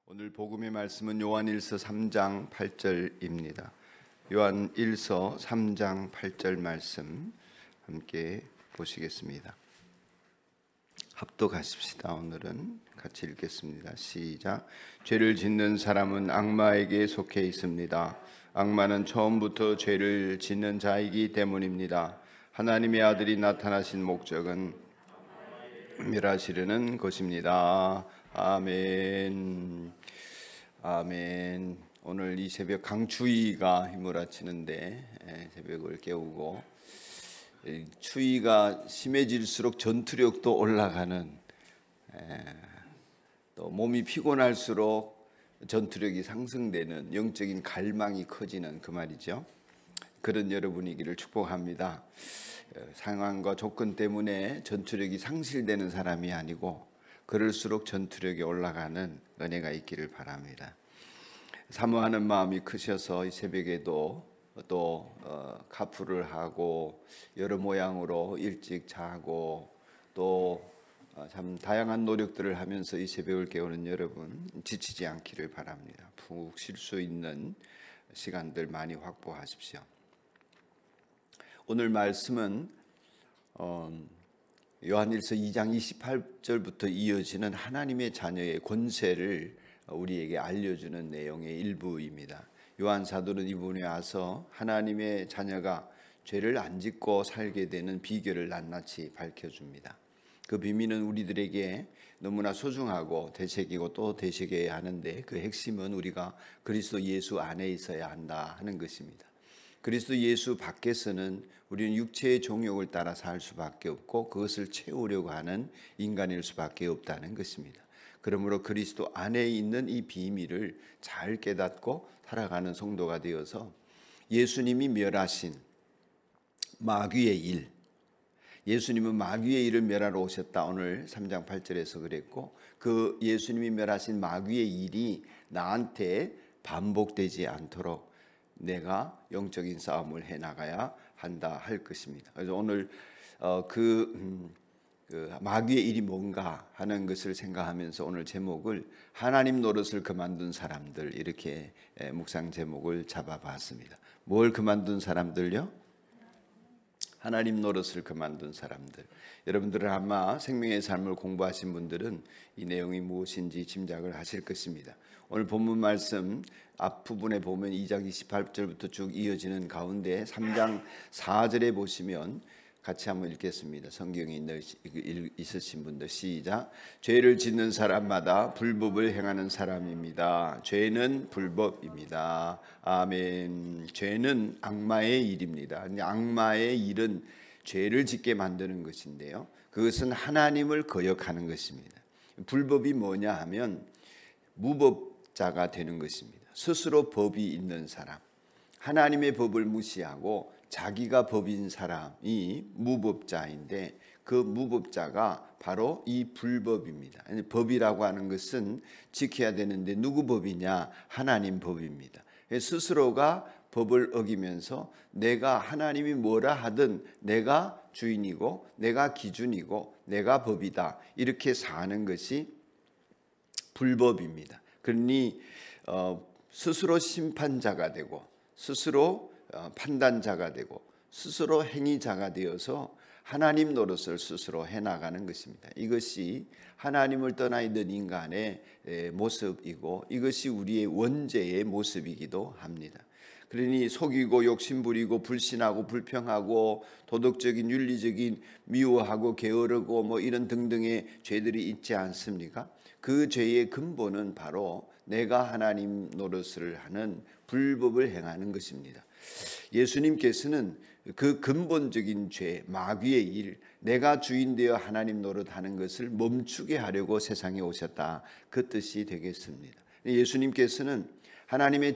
오늘 복음의 말씀은 요한일서 3장 8절입니다. 요한일서 3장 8절 말씀 함께 보시겠습니다. 합독하십시다. 오늘은 같이 읽겠습니다. 시작. 죄를 짓는 사람은 악마에게 속해 있습니다. 악마는 처음부터 죄를 짓는 자이기 때문입니다. 하나님의 아들이 나타나신 목적은 멸하시려는 것입니다. 아멘. 아멘. 오늘 이 새벽 강추위가 휘몰아치는데 새벽을 깨우고 추위가 심해질수록 전투력도 올라가는, 또 몸이 피곤할수록 전투력이 상승되는 영적인 갈망이 커지는 그 말이죠. 그런 여러분이기를 축복합니다. 상황과 조건 때문에 전투력이 상실되는 사람이 아니고 그럴수록 전투력이 올라가는 은혜가 있기를 바랍니다. 사모하는 마음이 크셔서 이 새벽에도 또 카풀을 하고 여러 모양으로 일찍 자고 또 참 다양한 노력들을 하면서 이 새벽을 깨우는 여러분 지치지 않기를 바랍니다. 푹 쉴 수 있는 시간들 많이 확보하십시오. 오늘 말씀은 요한일서 2장 28절부터 이어지는 하나님의 자녀의 권세를 우리에게 알려주는 내용의 일부입니다. 요한 사도는 이분에 와서 하나님의 자녀가 죄를 안 짓고 살게 되는 비결을 낱낱이 밝혀줍니다. 그 비밀은 우리들에게 너무나 소중하고 되새기고 또 되새겨야 하는데 그 핵심은 우리가 그리스도 예수 안에 있어야 한다 하는 것입니다. 그리스도 예수 밖에서는 우리는 육체의 종욕을 따라 살 수밖에 없고 그것을 채우려고 하는 인간일 수밖에 없다는 것입니다. 그러므로 그리스도 안에 있는 이 비밀을 잘 깨닫고 살아가는 성도가 되어서 예수님이 멸하신 마귀의 일, 예수님은 마귀의 일을 멸하러 오셨다. 오늘 3장 8절에서 그랬고 그 예수님이 멸하신 마귀의 일이 나한테 반복되지 않도록 내가 영적인 싸움을 해나가야 한다 할 것입니다. 그래서 오늘 그 마귀의 일이 뭔가 하는 것을 생각하면서 오늘 제목을 하나님 노릇을 그만둔 사람들 이렇게 묵상 제목을 잡아봤습니다. 뭘 그만둔 사람들요? 하나님 노릇을 그만둔 사람들. 여러분들은 아마 생명의 삶을 공부하신 분들은 이 내용이 무엇인지 짐작을 하실 것입니다. 오늘 본문 말씀 앞부분에 보면 2장 28절부터 쭉 이어지는 가운데 3장 4절에 보시면 같이 한번 읽겠습니다. 성경이 있으신 분들 시작. 죄를 짓는 사람마다 불법을 행하는 사람입니다. 죄는 불법입니다. 아멘. 죄는 악마의 일입니다. 악마의 일은 죄를 짓게 만드는 것인데요. 그것은 하나님을 거역하는 것입니다. 불법이 뭐냐 하면 무법자가 되는 것입니다. 스스로 법이 있는 사람, 하나님의 법을 무시하고 자기가 법인 사람이 무법자인데 그 무법자가 바로 이 불법입니다. 법이라고 하는 것은 지켜야 되는데 누구 법이냐? 하나님 법입니다. 스스로가 법을 어기면서 내가 하나님이 뭐라 하든 내가 주인이고 내가 기준이고 내가 법이다 이렇게 사는 것이 불법입니다. 그러니 스스로 심판자가 되고 스스로 판단자가 되고 스스로 행위자가 되어서 하나님 노릇을 스스로 해나가는 것입니다. 이것이 하나님을 떠나 있는 인간의 모습이고 이것이 우리의 원죄의 모습이기도 합니다. 그러니 속이고 욕심부리고 불신하고 불평하고 도덕적인 윤리적인 미워하고 게으르고 이런 등등의 죄들이 있지 않습니까? 그 죄의 근본은 바로 내가 하나님 노릇을 하는 불법을 행하는 것입니다. 예수님께서는 그 근본적인 죄, 마귀의 일, 내가 주인 되어 하나님 노릇하는 것을 멈추게 하려고 세상에 오셨다. 그 뜻이 되겠습니다. 예수님께서는 하나님의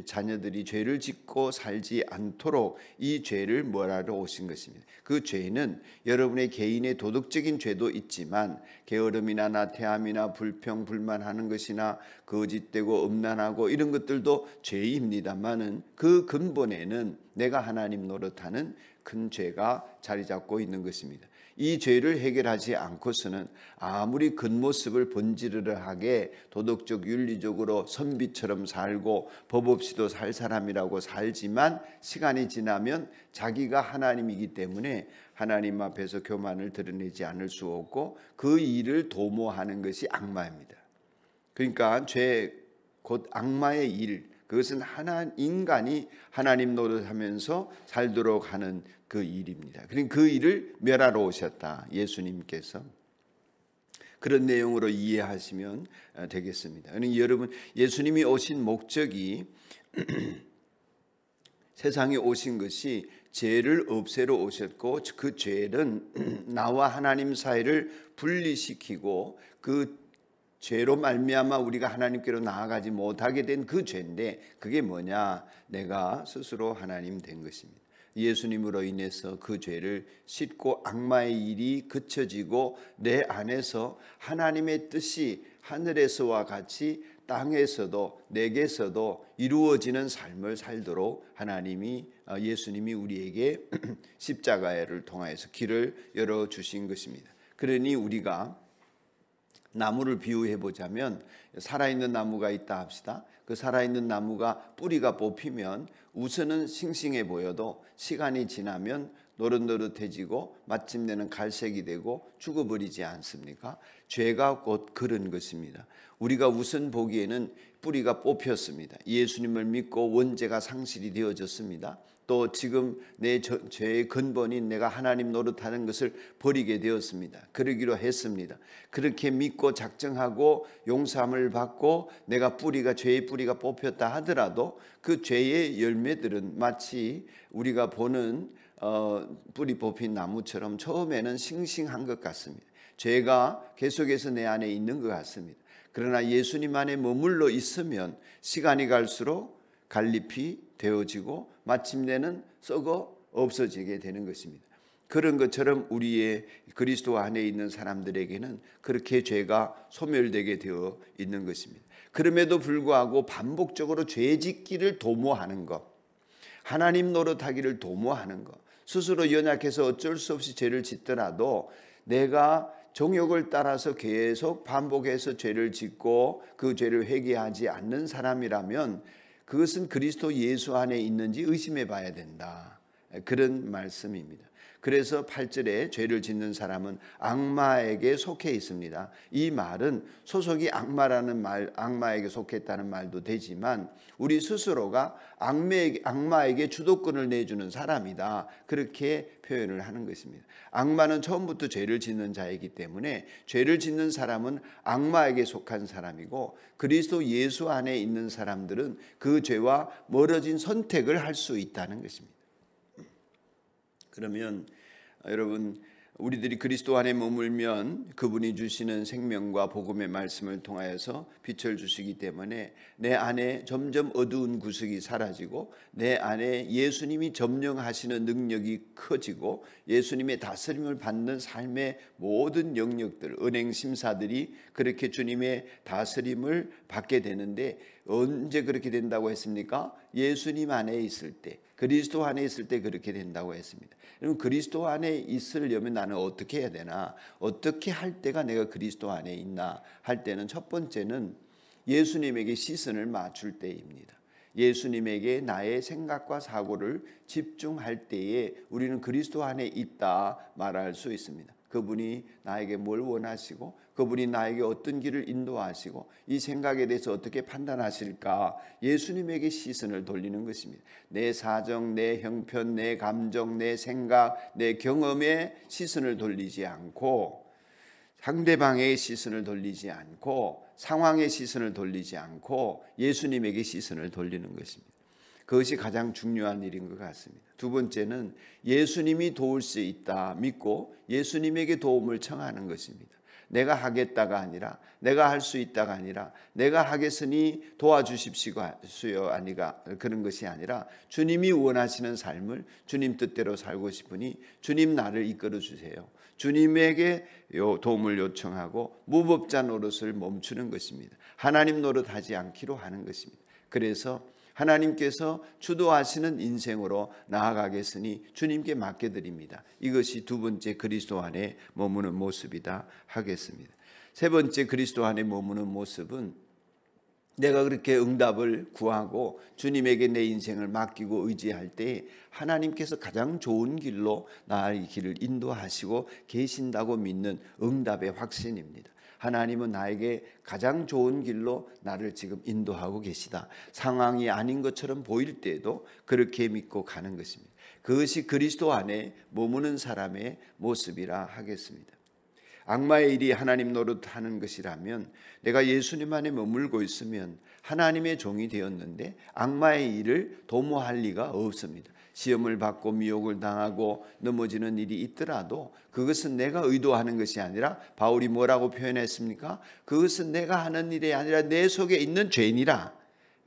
자녀들이 죄를 짓고 살지 않도록 이 죄를 멸하러 오신 것입니다. 그 죄는 여러분의 개인의 도덕적인 죄도 있지만 게으름이나 나태함이나 불평, 불만하는 것이나 거짓되고 음란하고 이런 것들도 죄입니다만은 그 근본에는 내가 하나님 노릇하는 큰 죄가 자리 잡고 있는 것입니다. 이 죄를 해결하지 않고서는 아무리 겉모습을 번지르르하게 도덕적 윤리적으로 선비처럼 살고 법 없이도 살 사람이라고 살지만 시간이 지나면 자기가 하나님이기 때문에 하나님 앞에서 교만을 드러내지 않을 수 없고 그 일을 도모하는 것이 악마입니다. 그러니까 죄 곧 악마의 일, 그것은 인간이 하나님 노릇하면서 살도록 하는 그 일입니다. 그러니까 그 일을 멸하러 오셨다, 예수님께서. 그런 내용으로 이해하시면 되겠습니다. 그러니까 여러분, 예수님이 오신 목적이 세상에 오신 것이 죄를 없애러 오셨고, 그 죄는 나와 하나님 사이를 분리시키고 그 죄로 말미암아 우리가 하나님께로 나아가지 못하게 된 그 죄인데, 그게 뭐냐? 내가 스스로 하나님 된 것입니다. 예수님으로 인해서 그 죄를 씻고 악마의 일이 그쳐지고 내 안에서 하나님의 뜻이 하늘에서와 같이 땅에서도 내게서도 이루어지는 삶을 살도록 예수님이 우리에게 십자가를 통하여서 길을 열어주신 것입니다. 그러니 우리가 나무를 비유해 보자면, 살아있는 나무가 있다 합시다. 그 살아있는 나무가 뿌리가 뽑히면 우선은 싱싱해 보여도 시간이 지나면 노릇노릇해지고 마침내는 갈색이 되고 죽어버리지 않습니까? 죄가 곧 그런 것입니다. 우리가 우선 보기에는 뿌리가 뽑혔습니다. 예수님을 믿고 원죄가 상실이 되어졌습니다. 또 지금 내 죄의 근본인 내가 하나님 노릇하는 것을 버리게 되었습니다. 그러기로 했습니다. 그렇게 믿고 작정하고 용서함을 받고 내가 죄의 뿌리가 뽑혔다 하더라도 그 죄의 열매들은 마치 우리가 보는 뿌리 뽑힌 나무처럼 처음에는 싱싱한 것 같습니다. 죄가 계속해서 내 안에 있는 것 같습니다. 그러나 예수님 안에 머물러 있으면 시간이 갈수록 갈잎이 되어지고 마침내는 썩어 없어지게 되는 것입니다. 그런 것처럼 우리의 그리스도 안에 있는 사람들에게는 그렇게 죄가 소멸되게 되어 있는 것입니다. 그럼에도 불구하고 반복적으로 죄 짓기를 도모하는 것, 하나님 노릇하기를 도모하는 것, 스스로 연약해서 어쩔 수 없이 죄를 짓더라도 내가 정욕을 따라서 계속 반복해서 죄를 짓고 그 죄를 회개하지 않는 사람이라면 그것은 그리스도 예수 안에 있는지 의심해 봐야 된다, 그런 말씀입니다. 그래서 8절에 죄를 짓는 사람은 악마에게 속해 있습니다. 이 말은 소속이 악마에게 속했다는 말도 되지만 우리 스스로가 악마에게 주도권을 내주는 사람이다, 그렇게 표현을 하는 것입니다. 악마는 처음부터 죄를 짓는 자이기 때문에 죄를 짓는 사람은 악마에게 속한 사람이고, 그리스도 예수 안에 있는 사람들은 그 죄와 멀어진 선택을 할 수 있다는 것입니다. 그러면 여러분, 우리들이 그리스도 안에 머물면 그분이 주시는 생명과 복음의 말씀을 통하여서 빛을 주시기 때문에 내 안에 점점 어두운 구석이 사라지고 내 안에 예수님이 점령하시는 능력이 커지고 예수님의 다스림을 받는 삶의 모든 영역들, 은행 심사들이 그렇게 주님의 다스림을 받게 되는데, 언제 그렇게 된다고 했습니까? 예수님 안에 있을 때, 그리스도 안에 있을 때 그렇게 된다고 했습니다. 그럼 그리스도 안에 있으려면 나는 어떻게 해야 되나? 어떻게 할 때가 내가 그리스도 안에 있나 할 때는, 첫 번째는 예수님에게 시선을 맞출 때입니다. 예수님에게 나의 생각과 사고를 집중할 때에 우리는 그리스도 안에 있다 말할 수 있습니다. 그분이 나에게 뭘 원하시고 그분이 나에게 어떤 길을 인도하시고 이 생각에 대해서 어떻게 판단하실까, 예수님에게 시선을 돌리는 것입니다. 내 사정, 내 형편, 내 감정, 내 생각, 내 경험에 시선을 돌리지 않고, 상대방의 시선을 돌리지 않고, 상황의 시선을 돌리지 않고 예수님에게 시선을 돌리는 것입니다. 그것이 가장 중요한 일인 것 같습니다. 두 번째는 예수님이 도울 수 있다 믿고 예수님에게 도움을 청하는 것입니다. 내가 하겠다가 아니라, 내가 할 수 있다가 아니라, 내가 하겠으니 도와주십시오 아니가 그런 것이 아니라, 주님이 원하시는 삶을 주님 뜻대로 살고 싶으니 주님 나를 이끌어 주세요. 주님에게 도움을 요청하고 무법자 노릇을 멈추는 것입니다. 하나님 노릇하지 않기로 하는 것입니다. 그래서 하나님께서 주도하시는 인생으로 나아가겠으니 주님께 맡겨드립니다. 이것이 두 번째 그리스도 안에 머무는 모습이다 하겠습니다. 세 번째 그리스도 안에 머무는 모습은 내가 그렇게 응답을 구하고 주님에게 내 인생을 맡기고 의지할 때 하나님께서 가장 좋은 길로 나의 길을 인도하시고 계신다고 믿는 응답의 확신입니다. 하나님은 나에게 가장 좋은 길로 나를 지금 인도하고 계시다. 상황이 아닌 것처럼 보일 때에도 그렇게 믿고 가는 것입니다. 그것이 그리스도 안에 머무는 사람의 모습이라 하겠습니다. 악마의 일이 하나님 노릇하는 것이라면 내가 예수님 안에 머물고 있으면 하나님의 종이 되었는데 악마의 일을 도모할 리가 없습니다. 시험을 받고 미혹을 당하고 넘어지는 일이 있더라도 그것은 내가 의도하는 것이 아니라 바울이 뭐라고 표현했습니까? 그것은 내가 하는 일이 아니라 내 속에 있는 죄니라.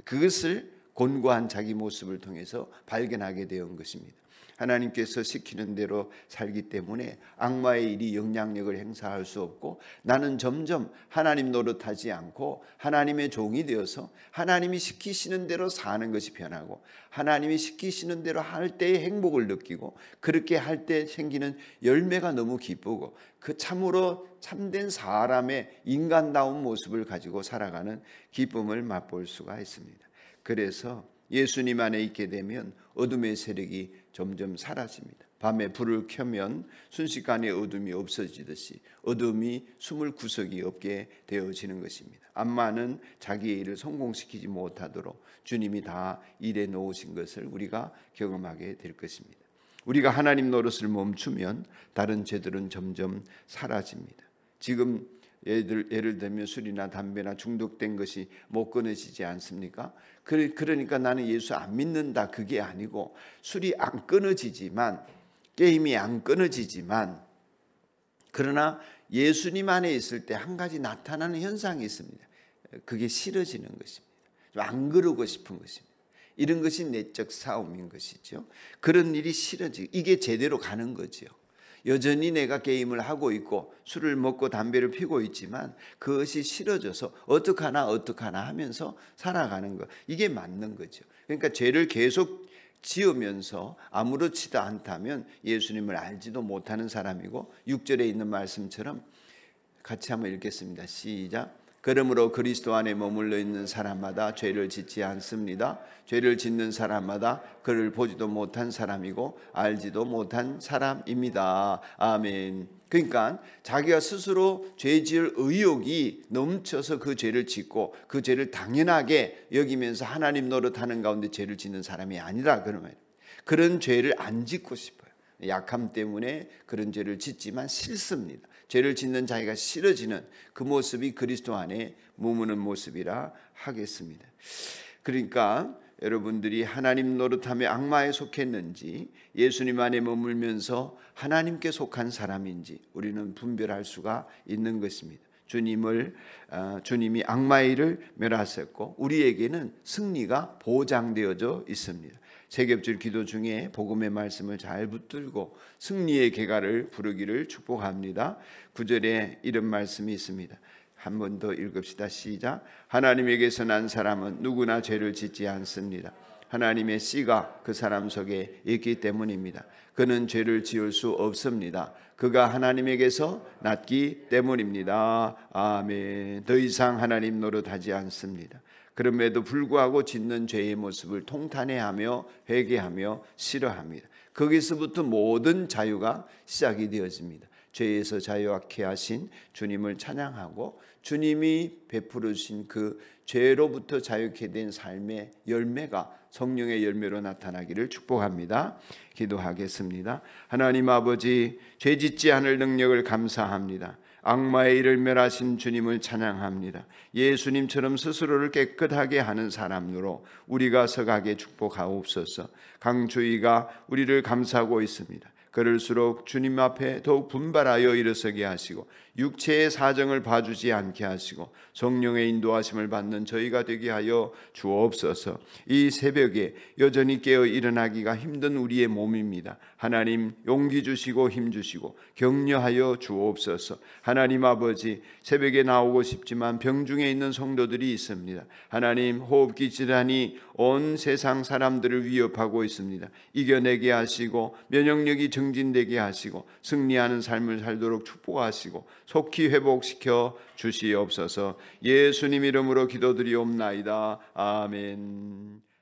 그것을 곤고한 자기 모습을 통해서 발견하게 되는 것입니다. 하나님께서 시키는 대로 살기 때문에 악마의 일이 영향력을 행사할 수 없고 나는 점점 하나님 노릇하지 않고 하나님의 종이 되어서 하나님이 시키시는 대로 사는 것이 변하고 하나님이 시키시는 대로 할 때의 행복을 느끼고 그렇게 할 때 생기는 열매가 너무 기쁘고 그 참으로 참된 사람의 인간다운 모습을 가지고 살아가는 기쁨을 맛볼 수가 있습니다. 그래서 예수님 안에 있게 되면 어둠의 세력이 점점 사라집니다. 밤에 불을 켜면 순식간에 어둠이 없어지듯이 어둠이 숨을 구석이 없게 되어지는 것입니다. 암만은 자기의 일을 성공시키지 못하도록 주님이 다 일해 놓으신 것을 우리가 경험하게 될 것입니다. 우리가 하나님 노릇을 멈추면 다른 죄들은 점점 사라집니다. 지금 예를 들면 술이나 담배나 중독된 것이 못 끊어지지 않습니까? 그러니까 나는 예수 안 믿는다 그게 아니고 술이 안 끊어지지만 게임이 안 끊어지지만 그러나 예수님 안에 있을 때 한 가지 나타나는 현상이 있습니다. 그게 싫어지는 것입니다. 좀 안 그러고 싶은 것입니다. 이런 것이 내적 싸움인 것이죠. 그런 일이 싫어지고 이게 제대로 가는 거죠. 여전히 내가 게임을 하고 있고 술을 먹고 담배를 피우고 있지만 그것이 싫어져서 어떡하나 하면서 살아가는 것. 이게 맞는 거죠. 그러니까 죄를 계속 지으면서 아무렇지도 않다면 예수님을 알지도 못하는 사람이고 6절에 있는 말씀처럼 같이 한번 읽겠습니다. 시작. 그러므로 그리스도 안에 머물러 있는 사람마다 죄를 짓지 않습니다. 죄를 짓는 사람마다 그를 보지도 못한 사람이고 알지도 못한 사람입니다. 아멘. 그러니까 자기가 스스로 죄 지을 의욕이 넘쳐서 그 죄를 짓고 그 죄를 당연하게 여기면서 하나님 노릇하는 가운데 죄를 짓는 사람이 아니라 그러면 그런 죄를 안 짓고 싶어요. 약함 때문에 그런 죄를 짓지만 싫습니다. 죄를 짓는 자기가 싫어지는 그 모습이 그리스도 안에 머무는 모습이라 하겠습니다. 그러니까 여러분들이 하나님 노릇하며 악마에 속했는지 예수님 안에 머물면서 하나님께 속한 사람인지 우리는 분별할 수가 있는 것입니다. 주님이 악마의 일을 멸하셨고 우리에게는 승리가 보장되어져 있습니다. 세 겹줄 기도 중에 복음의 말씀을 잘 붙들고 승리의 계가를 부르기를 축복합니다. 9절에 이런 말씀이 있습니다. 한 번 더 읽읍시다. 시작. 하나님에게서 난 사람은 누구나 죄를 짓지 않습니다. 하나님의 씨가 그 사람 속에 있기 때문입니다. 그는 죄를 지을 수 없습니다. 그가 하나님에게서 났기 때문입니다. 아멘. 더 이상 하나님 노릇하지 않습니다. 그럼에도 불구하고 짓는 죄의 모습을 통탄해하며 회개하며 싫어합니다. 거기서부터 모든 자유가 시작이 되어집니다. 죄에서 자유하게 하신 주님을 찬양하고 주님이 베풀으신 그 죄로부터 자유케 된 삶의 열매가 성령의 열매로 나타나기를 축복합니다. 기도하겠습니다. 하나님 아버지, 죄 짓지 않을 능력을 감사합니다. 악마의 일을 멸하신 주님을 찬양합니다. 예수님처럼 스스로를 깨끗하게 하는 사람으로 우리가 서가게 축복하옵소서. 강주희가 우리를 감싸고 있습니다. 그럴수록 주님 앞에 더욱 분발하여 일어서게 하시고 육체의 사정을 봐주지 않게 하시고 성령의 인도하심을 받는 저희가 되게 하여 주옵소서. 이 새벽에 여전히 깨어 일어나기가 힘든 우리의 몸입니다. 하나님 용기 주시고 힘 주시고 격려하여 주옵소서. 하나님 아버지, 새벽에 나오고 싶지만 병중에 있는 성도들이 있습니다. 하나님, 호흡기 질환이 온 세상 사람들을 위협하고 있습니다. 이겨내게 하시고 면역력이 증진되게 하시고 승리하는 삶을 살도록 축복하시고 속히 회복시켜 주시옵소서. 예수님 이름으로 기도드리옵나이다. 아멘.